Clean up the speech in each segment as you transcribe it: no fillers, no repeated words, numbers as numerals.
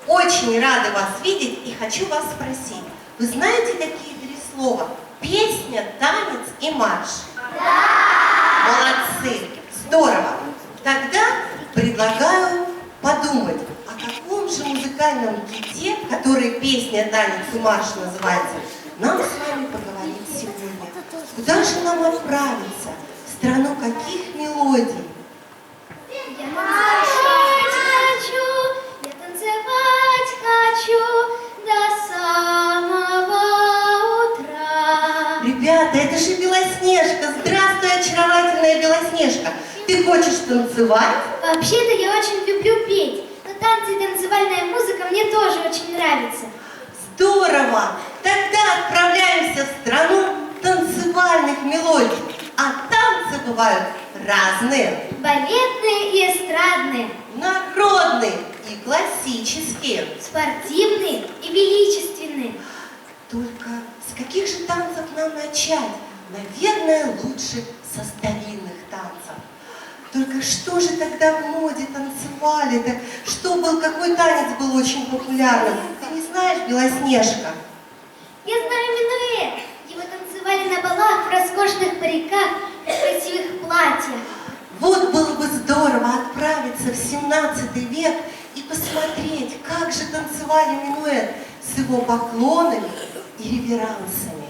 Очень рада вас видеть и хочу вас спросить. Вы знаете такие три слова? Песня, танец и марш? Да! Молодцы! Здорово! Тогда предлагаю подумать, о каком же музыкальном хите, который песня, танец и марш называется, нам с вами поговорить сегодня. Куда же нам отправиться? В страну каких мелодий? Я танцевать хочу до самого утра. Ребята, это же Белоснежка! Здравствуй, очаровательная Белоснежка! Ты хочешь танцевать? Вообще-то я очень люблю петь, но танцы и танцевальная музыка мне тоже очень нравятся. Здорово! Тогда отправляемся в страну танцевальных мелодий. А танцы бывают разные. Балетные и эстрадные, Народные и классические. спортивные и величественные. Только с каких же танцев нам начать? Наверное, лучше со старинных танцев. Только что же тогда в моде танцевали-то? Какой танец был очень популярным? Ты не знаешь, Белоснежка? Я знаю минуэт. Его танцевали на балах в роскошных париках и красивых платьях. Вот было бы здорово отправиться в 17 век и посмотреть, как же танцевали минуэт с его поклонами и реверансами.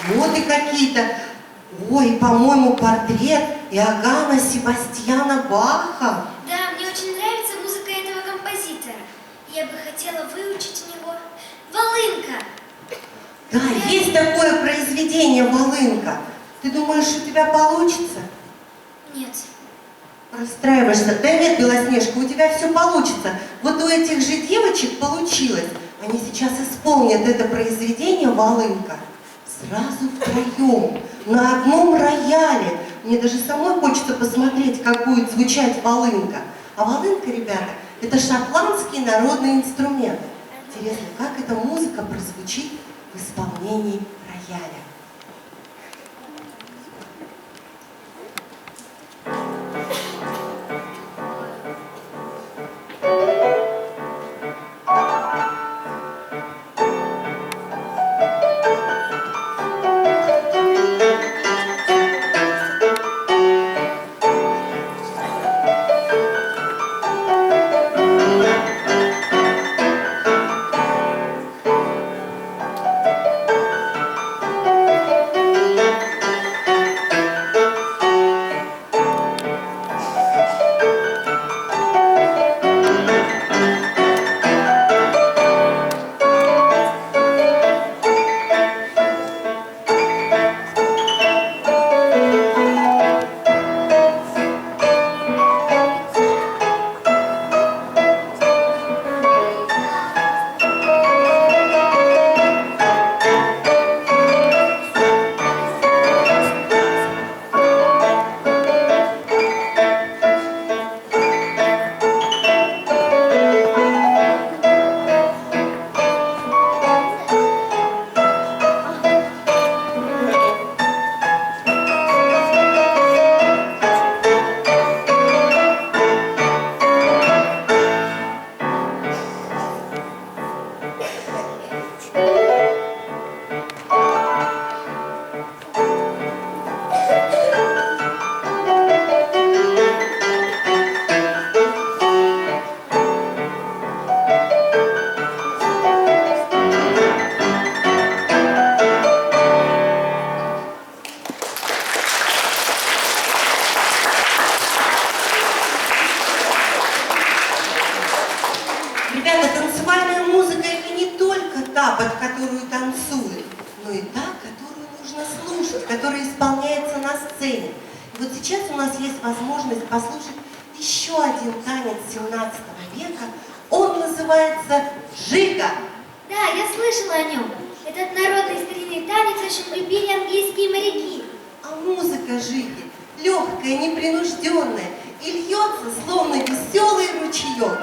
Моды какие-то. Ой, по-моему, портрет Иоганна Себастьяна Баха. Да, мне очень нравится музыка этого композитора. Я бы хотела выучить у него волынка. Да, есть такое произведение «Волынка». Ты думаешь, у тебя получится? Нет. Расстраиваешься. Да нет, Белоснежка, у тебя все получится. Вот у этих же девочек получилось. Они сейчас исполнят это произведение «Волынка». Сразу втроем, на одном рояле. Мне даже самой хочется посмотреть, как будет звучать волынка. А волынка, ребята, это шотландский народный инструмент. Интересно, как эта музыка прозвучит в исполнении рояля. И вот сейчас у нас есть возможность послушать еще один танец 17 века. Он называется «Жига». Да, я слышала о нем. Этот народный старинный танец очень любили английские моряки. А музыка Жиги легкая, непринужденная и льется, словно веселый ручеек.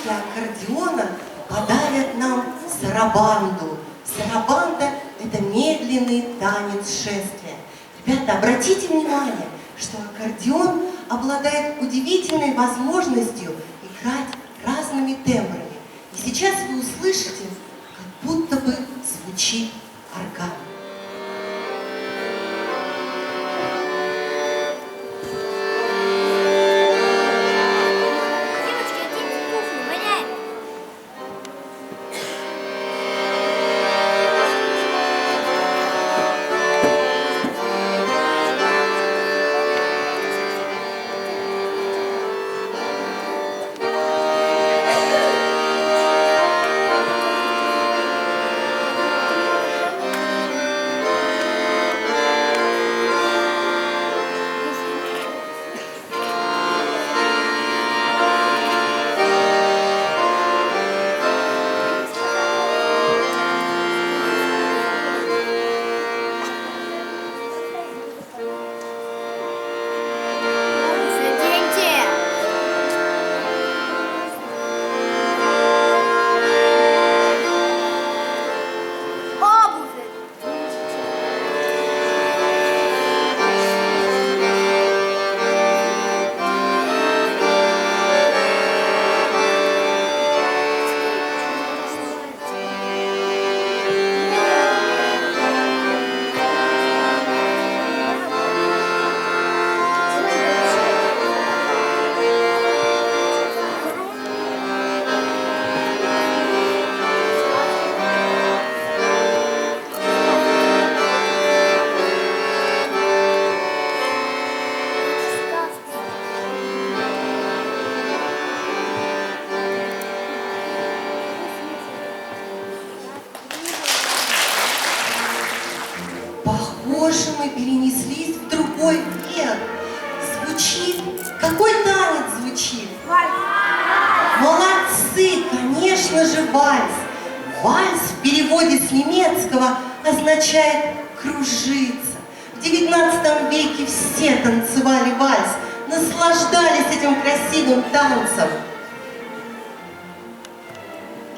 Аккордеона подарят нам сарабанду. Сарабанда – это медленный танец шествия. Ребята, обратите внимание, что аккордеон обладает удивительной возможностью играть разными тембрами. И сейчас вы услышите, как будто бы звучит орган. Похоже, мы перенеслись в другой век. Звучит... Какой танец звучит? Молодцы, конечно же, вальс. Вальс в переводе с немецкого означает «кружиться». В XIX веке все танцевали вальс, наслаждались этим красивым танцем.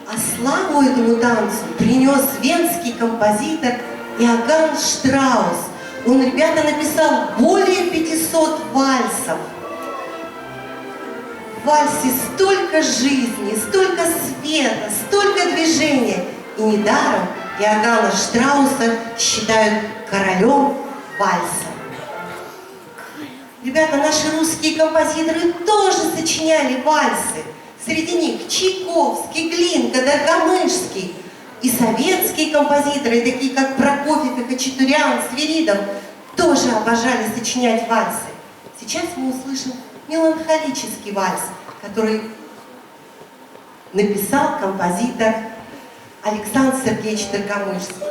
А славу этому танцу принес венский композитор Иоганн Штраус. Он, ребята, написал более 500 вальсов. В вальсе столько жизни, столько света, столько движения. И недаром Иоганна Штрауса считают королем вальса. Ребята, наши русские композиторы тоже сочиняли вальсы. Среди них Чайковский, Глинка, Доргомышский. И советские композиторы, такие как Прокофьев и Хачатурян, Свиридов, тоже обожали сочинять вальсы. Сейчас мы услышим меланхолический вальс, который написал композитор Александр Сергеевич Доргомышский.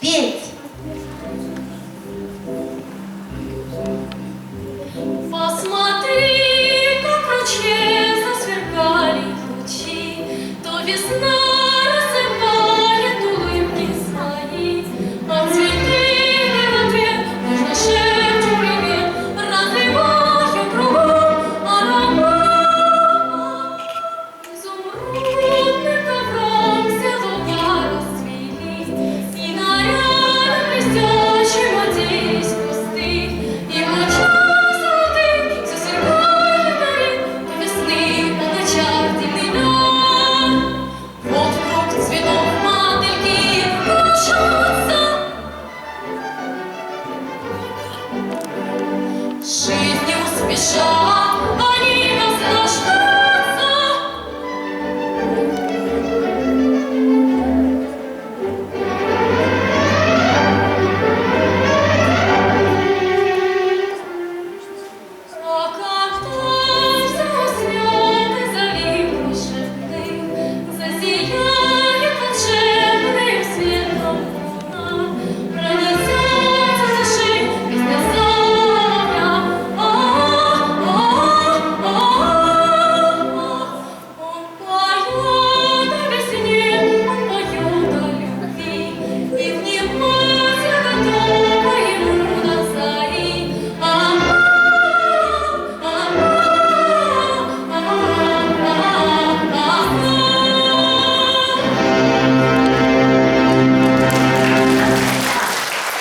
петь. Посмотри, как в ручье засверкали лучи, то весна рассыпает улыбки свои, а цветы в ответ нежно шепчут привет, разливая кругом аромат. Изумрудным ковром все луга расцвели, и нарядом блестящим оделись кусты, и в лучах жизнью спешат они наслаждаться. А когда заснет и залив волшебных, засияет волшебным светом луна, пронесется души песня соловья. Он поет о весне, он поет о любви, и внимание готово ему до зари.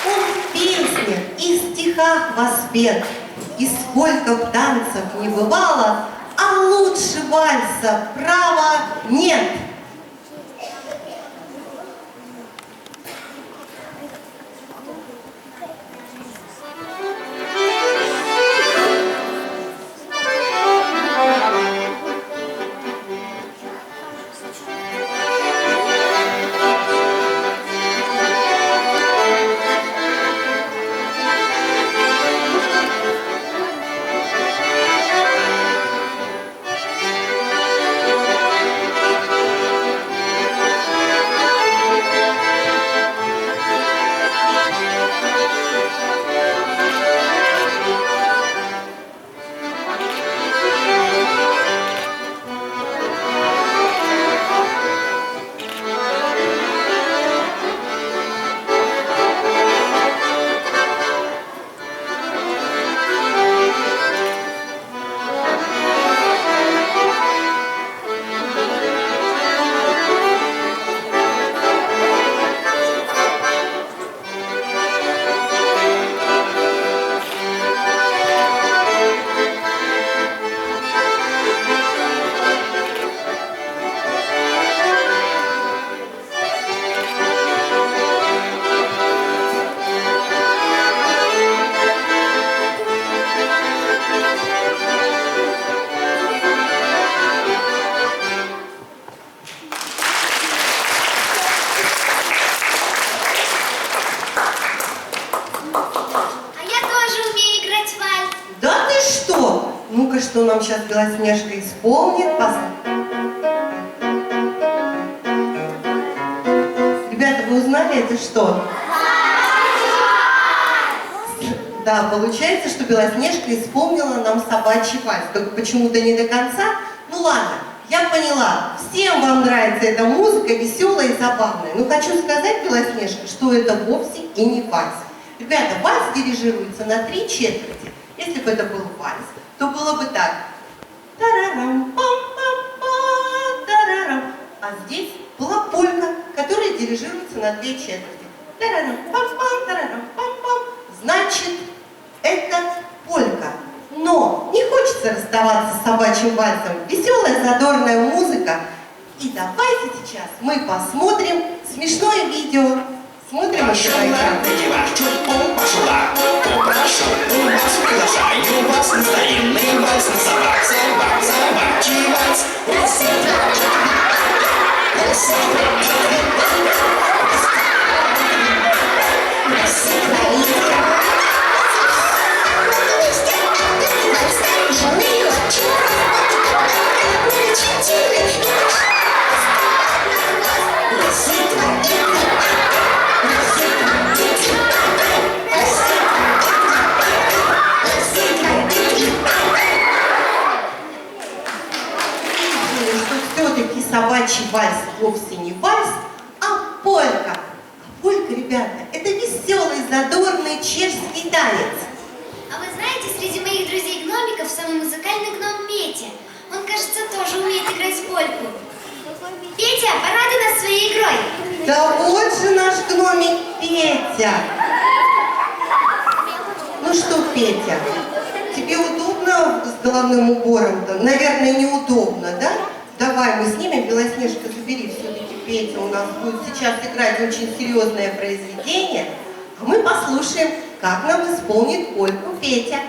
Он в песнях и стихах воспет, и сколько б танцев не бывало, а лучше вальса, право, нет. Ну-ка, что нам сейчас Белоснежка исполнит? Ребята, вы узнали, это что? Да, получается, что Белоснежка исполнила нам собачий вальс. Только почему-то не до конца. Ну ладно, я поняла. Всем вам нравится эта музыка, веселая и забавная. Но хочу сказать, Белоснежка, что это вовсе и не вальс. Ребята, вальс дирижируется на 3 четверти. Если бы это был вальс, то было бы так. Тарарам, пам-пам-пам, тарарам. А здесь была полька, которая дирижируется на 2 четверти. Тарарам, пам-пам, тарарам, пам-пам. Значит, это полька. Но не хочется расставаться с собачьим вальсом. Веселая, задорная музыка. И давайте сейчас мы посмотрим смешное видео. Смотрим это Пошла, чуть-чуть пошла, попрошу у вас, приглашаю вас на старинный вальс, на собачий вальс. вальс вовсе не вальс, а полька. А полька, ребята, это веселый, задорный чешский танец. А вы знаете, среди моих друзей-гномиков самый музыкальный гном Петя. Он, кажется, тоже умеет играть польку. Петя, порадуй нас своей игрой. Да вот же наш гномик Петя. Ну что, Петя, тебе удобно с головным убором-то? Наверное, неудобно, да? Давай мы снимем, Белоснежка, забери все-таки Петя. У нас будет сейчас играть очень серьезное произведение. А мы послушаем, как нам исполнит польку Петя.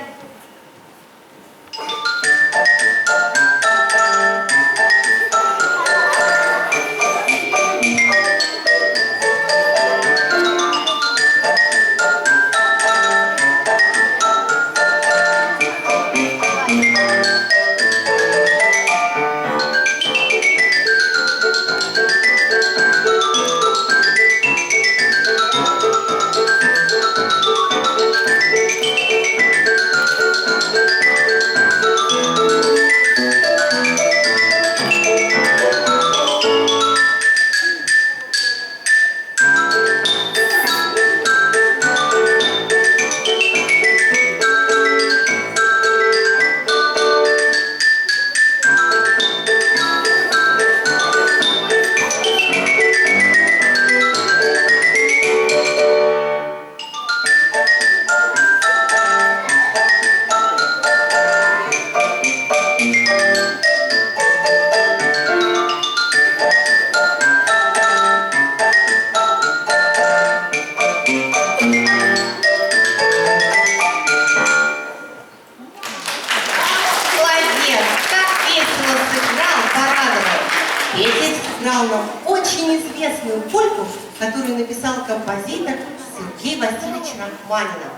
Очень известную польку, которую написал композитор Сергей Васильевич Рахманинов.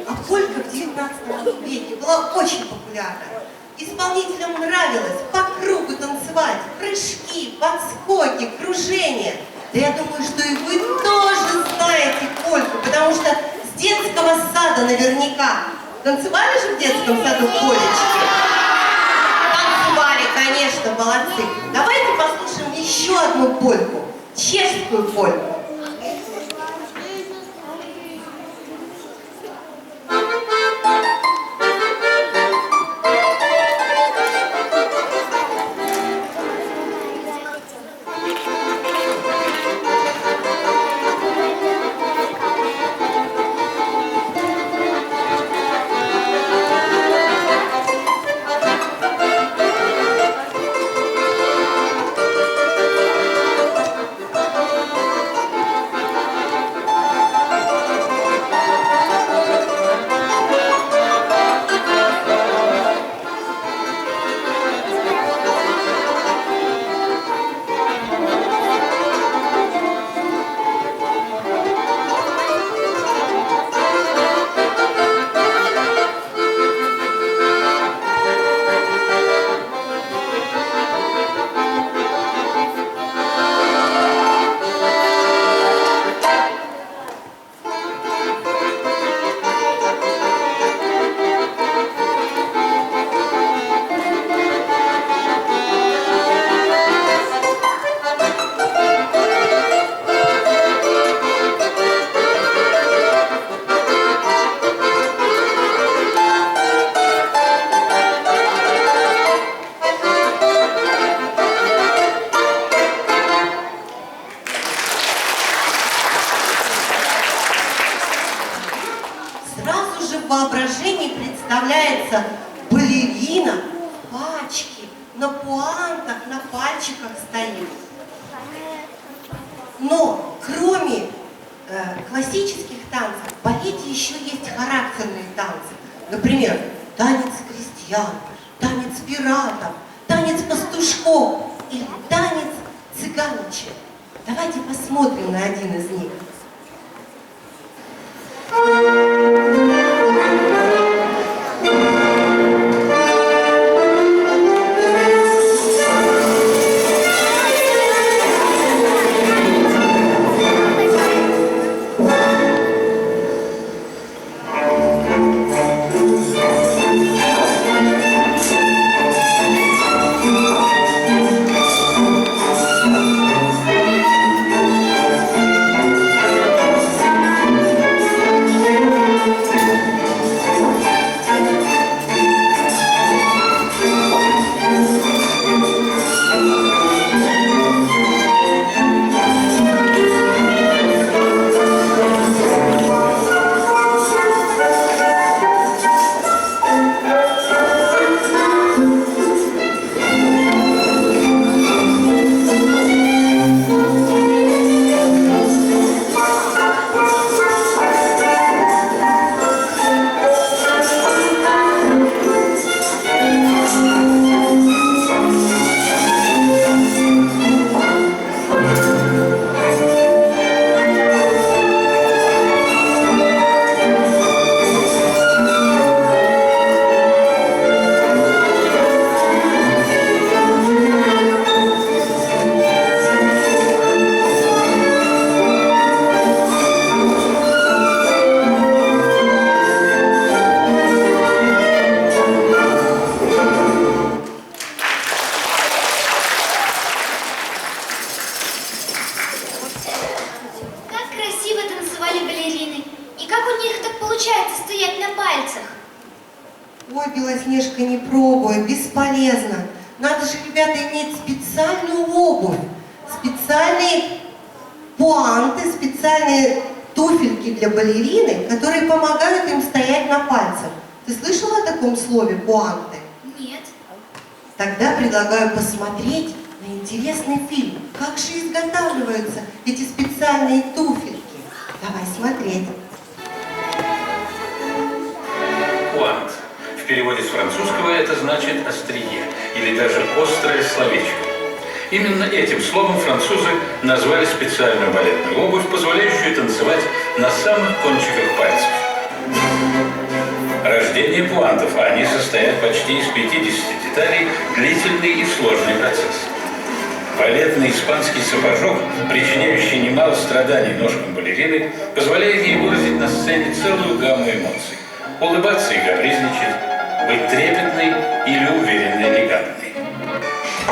А полька в 19 веке была очень популярна. Исполнителям нравилось по кругу танцевать, прыжки, подскоки, кружения. Да я думаю, что и вы тоже знаете польку, потому что с детского сада наверняка. Танцевали же в детском саду полечки? Танцевали, конечно, молодцы. Давайте послушаем еще одну польку, чешскую польку. В воображении представляется балерина в пачке, на пуантах, на пальчиках стоит. Но кроме классических танцев, в балете еще есть характерные танцы. Например, танец крестьян, танец пиратов, танец пастушков или танец цыганочек. Давайте посмотрим на один из них. Ой, Белоснежка, не пробуй, бесполезно. Надо же, ребята, иметь специальную обувь, специальные пуанты, специальные туфельки для балерины, которые помогают им стоять на пальцах. Ты слышала о таком слове пуанты? Нет. Тогда предлагаю посмотреть на интересный фильм. Как же изготавливаются эти специальные туфельки? Давай смотреть. Пуант. В переводе с французского это значит «острие» или даже «острое словечко». Именно этим словом французы назвали специальную балетную обувь, позволяющую танцевать на самых кончиках пальцев. Рождение пуантов, а они состоят почти из 50 деталей, длительный и сложный процесс. Балетный испанский сапожок, причиняющий немало страданий ножкам балерины, позволяет ей выразить на сцене целую гамму эмоций. Улыбаться и капризничать, быть трепетной или уверенно элегантной.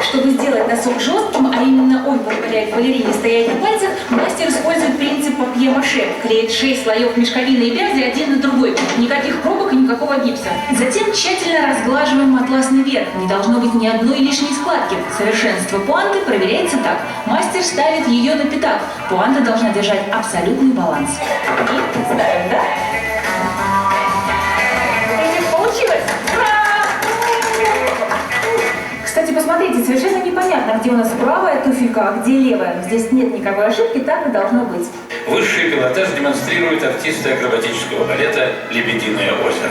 Чтобы сделать носок жестким, а именно он позволяет балерине стоять на пальцах, мастер использует принцип папье-маше. Клеит 6 слоев мешковины и вязи один на другой. Никаких пробок и никакого гипса. Затем тщательно разглаживаем атласный верх. Не должно быть ни одной лишней складки. Совершенство пуанты проверяется так. Мастер ставит ее на пятак. Пуанта должна держать абсолютный баланс. И ставим, да? Получилось! Ура! Кстати, посмотрите, совершенно непонятно, где у нас правая туфелька, а где левая. Здесь нет никакой ошибки, так и должно быть. Высший пилотаж демонстрируют артисты акробатического балета «Лебединое озеро».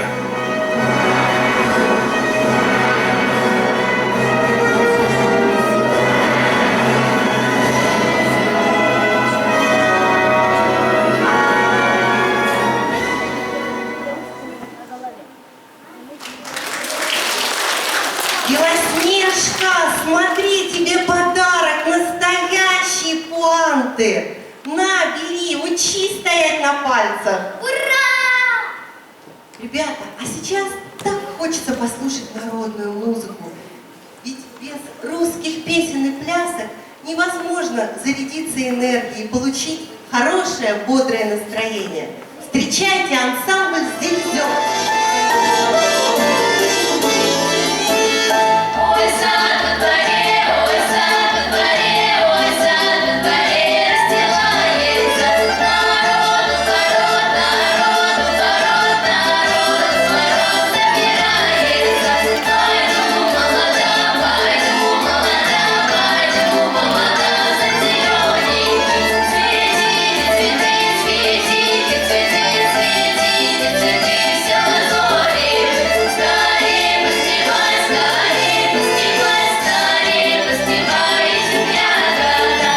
Белоснежка, смотри, тебе подарок, настоящие пуанты. На, бери, учись стоять на пальцах. Ура! Ребята, а сейчас так хочется послушать народную музыку. Ведь без русских песен и плясок невозможно зарядиться энергией и получить хорошее, бодрое настроение. Встречайте ансамбль «Зельзё». Ой, сад во дворе, ой, сад во дворе, ой, сад во дворе расстилается. Народу ворот, народу ворот, народу ворот собирается. Пойду молода, пойду молода, пойду молода за зелененький. Цветите, цветы, цветите, цветите, цветы, все лазори. Скорей поспевай, скорей поспевай, скорей поспевай, земля года.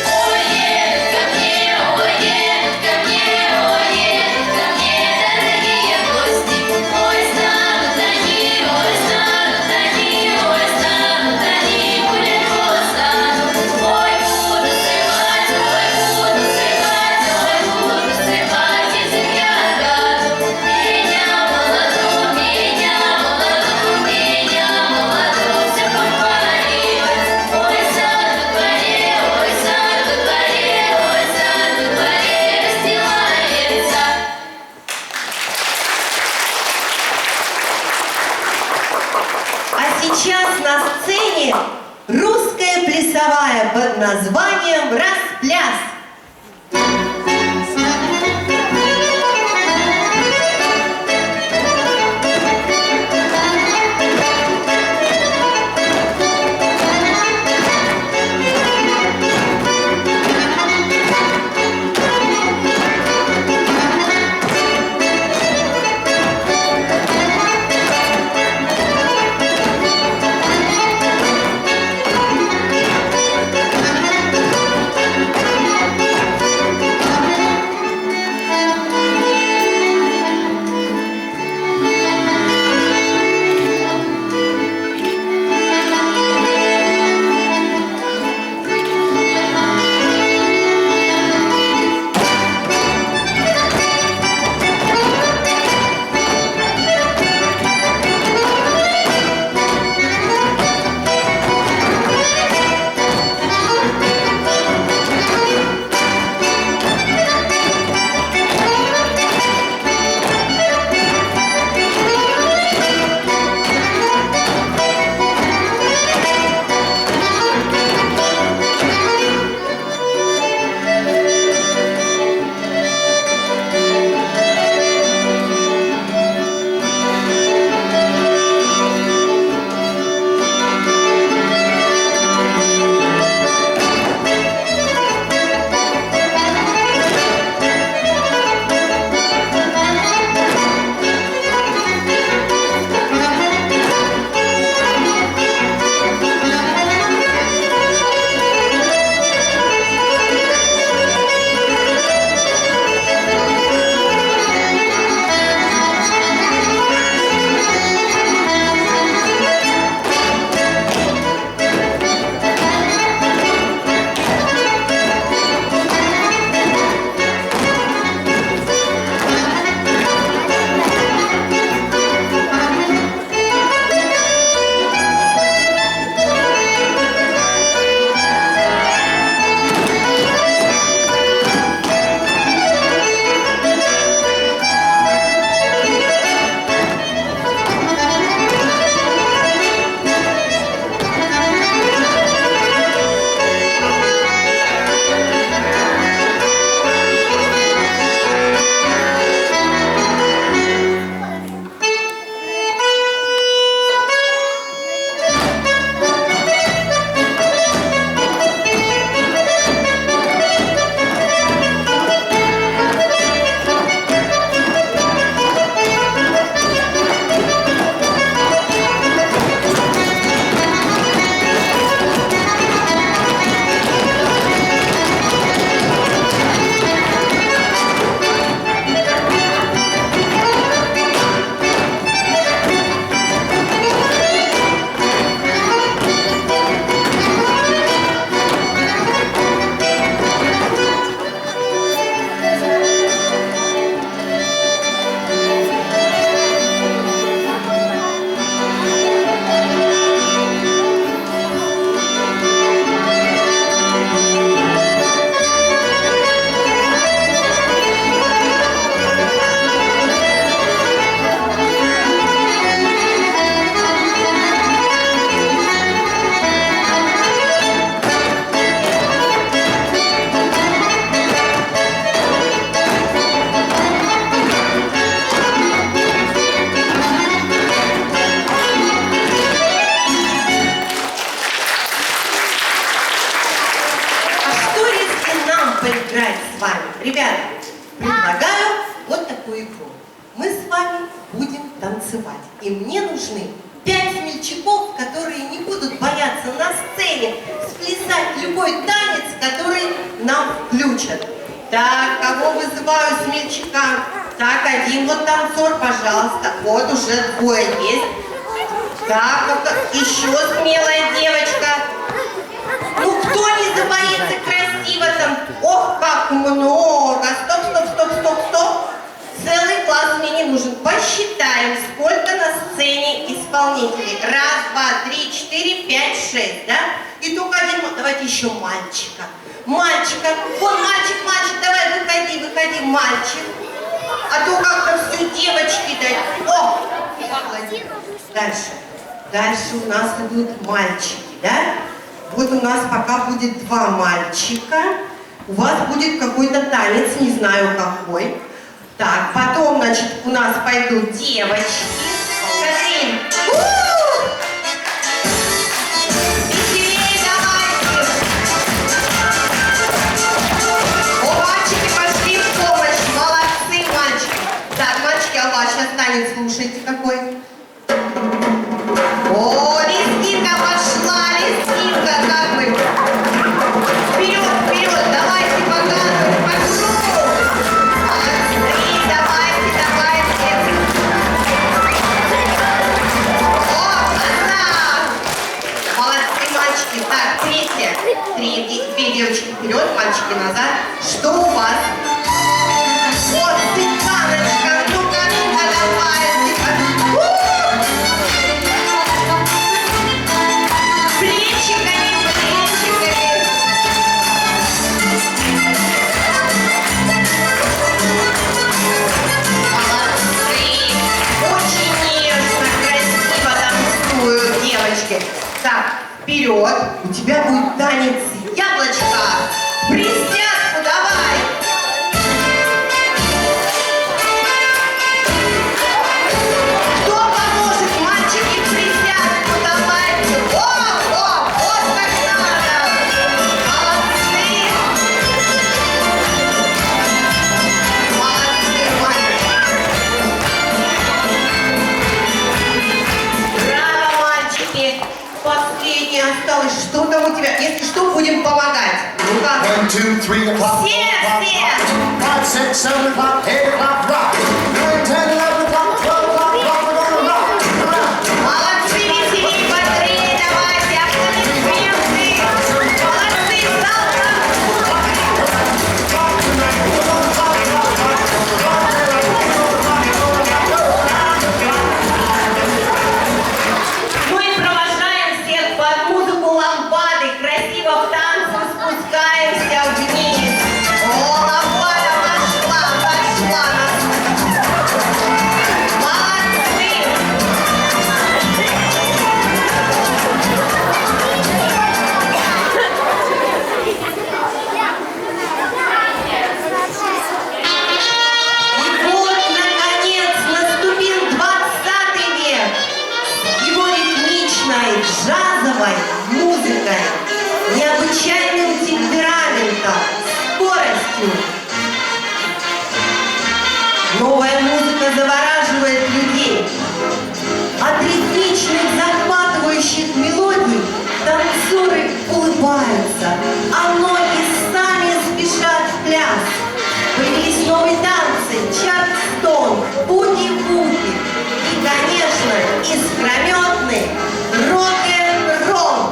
Ой, едут ко мне, ой, едут ко мне, ой, едут ко мне дорогие гости. Ой, станут они, ой, станут они, ой, станут они гулять по саду. Ой, буду срывать, ой, буду срывать, ой, буду срывать язык ягоду. Меня молоду, меня молоду, меня молоду все похвалили. Ой, сад во дворе, ой, сад во дворе, ой, сад во дворе расстилается. А сейчас на сцене русская плясовая под названием «Распляс». поиграть с вами. Ребята, предлагаю вот такую игру. Мы с вами будем танцевать. И мне нужны 5 смельчаков, которые не будут бояться на сцене сплясать любой танец, который нам включат. Так, кого вызываю смельчака? Так, один вот танцор, пожалуйста. Вот уже двое есть. Так, еще смелая девочка. Ну, кто не забоится красиво там? Ох, как много! Стоп. Целый класс мне не нужен. Посчитаем, сколько на сцене исполнителей. 1, 2, 3, 4, 5, 6, да? И только один. Давайте еще мальчика. Мальчика. Вон мальчик, давай, выходи, мальчик. А то как-то все девочки дают. О! Дальше у нас идут мальчики, да? Вот у нас пока будет 2 мальчика. У вас будет какой-то танец, не знаю какой. Так, потом, значит, у нас пойдут девочки. Смотри. Веселее давайте. О, мальчики пошли в помощь. Молодцы, мальчики. Так, мальчики, а у вас сейчас танец слушайте какой. О, лезгинка пошла, как бы. Вперед, давайте показывать, пошел. Молодцы, давайте. О, она. Молодцы, мальчики. Так, 2 девочки вперед, мальчики назад. Что у вас? Вот, цыганочка, ну-ка, давай. Так, вперед, у тебя будет танец яблочко. Присядку давай. Кто поможет, мальчики, присядку давайте. О, вот так надо. Молодцы. Браво, мальчики. Последний осталось. Что там у тебя? Если что, будем помогать. Ну-ка. 1, 2, 3 o'clock. Все. 5, 6, 7 o'clock, 8 o'clock, rock. 9, 10, 11 o'clock, 12 o'clock, rock. We're gonna rock. Молодцы, веселей, быстрее, давайте, аплодисменты. Молодцы, салка. Ну и провожаем всех под музыку лампады. Красиво в танце спускаемся вниз. О, лампада пошла. Молодцы. И вот, наконец, наступил 20 век. Его ритмичной, джазовой музыкой, необычайным темпераментом, скоростью. Новая музыка завораживает людей. От ритмичных, захватывающих мелодий танцоры улыбаются, а ноги сами спешат в пляс. Появились новые танцы, чарстон, буги-буги и, конечно, искрометный рок-н-ролл.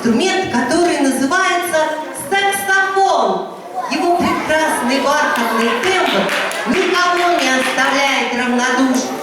инструмент, который называется саксофон. Его прекрасный бархатный тембр никого не оставляет равнодушным.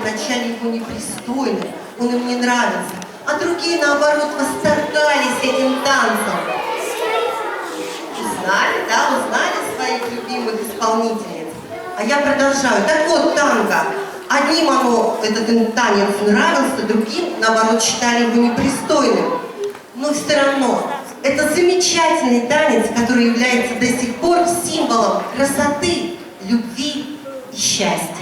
Вначале его непристойным, он им не нравился, а другие, наоборот, восторгались этим танцем. Узнали, да, узнали своих любимых исполнительниц. А я продолжаю. Так вот, танго. Одним этот им танец нравился, другим, наоборот, считали его непристойным. Но все равно, это замечательный танец, который является до сих пор символом красоты, любви и счастья.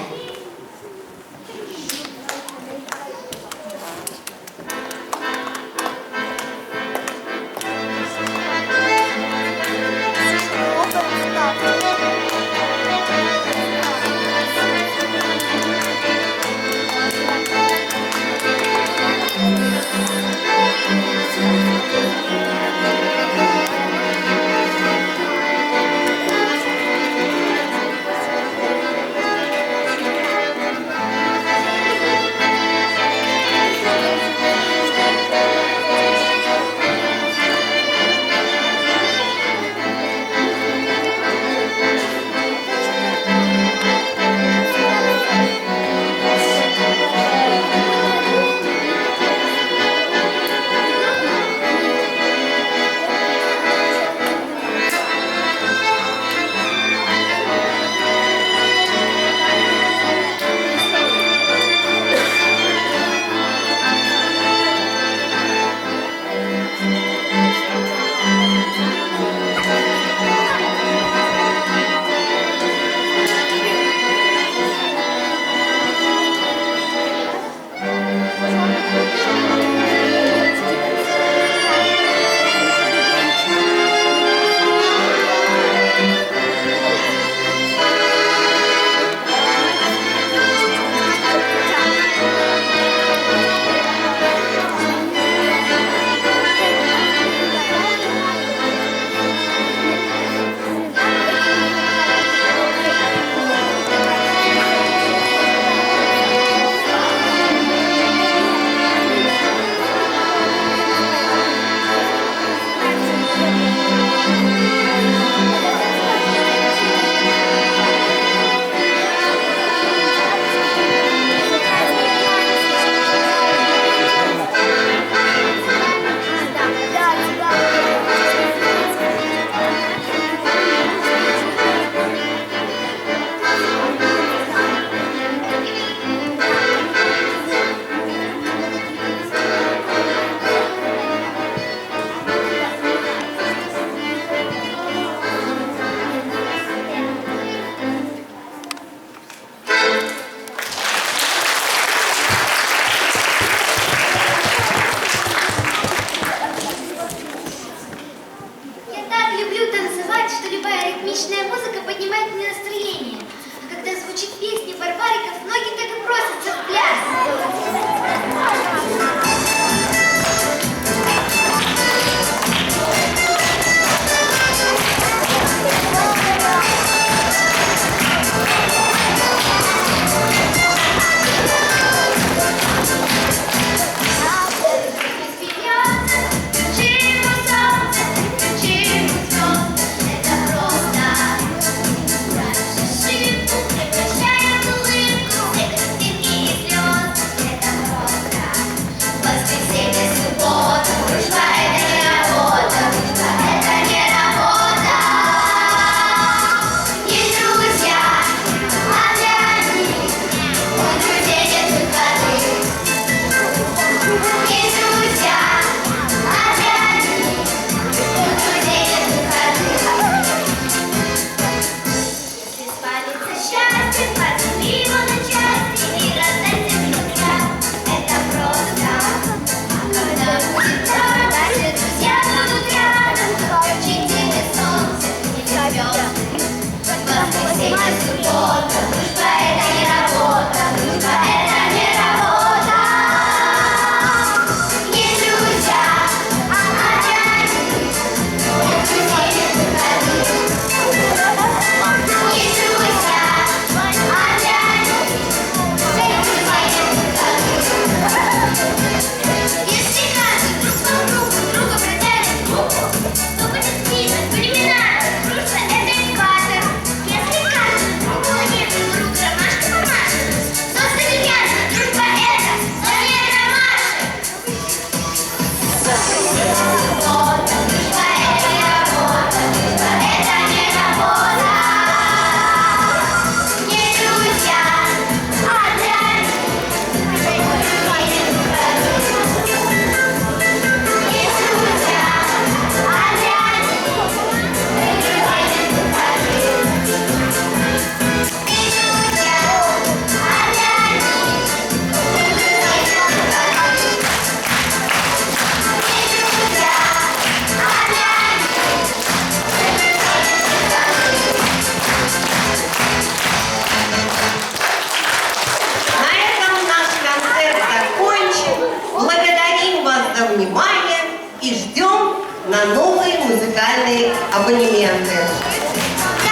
аплодисменты.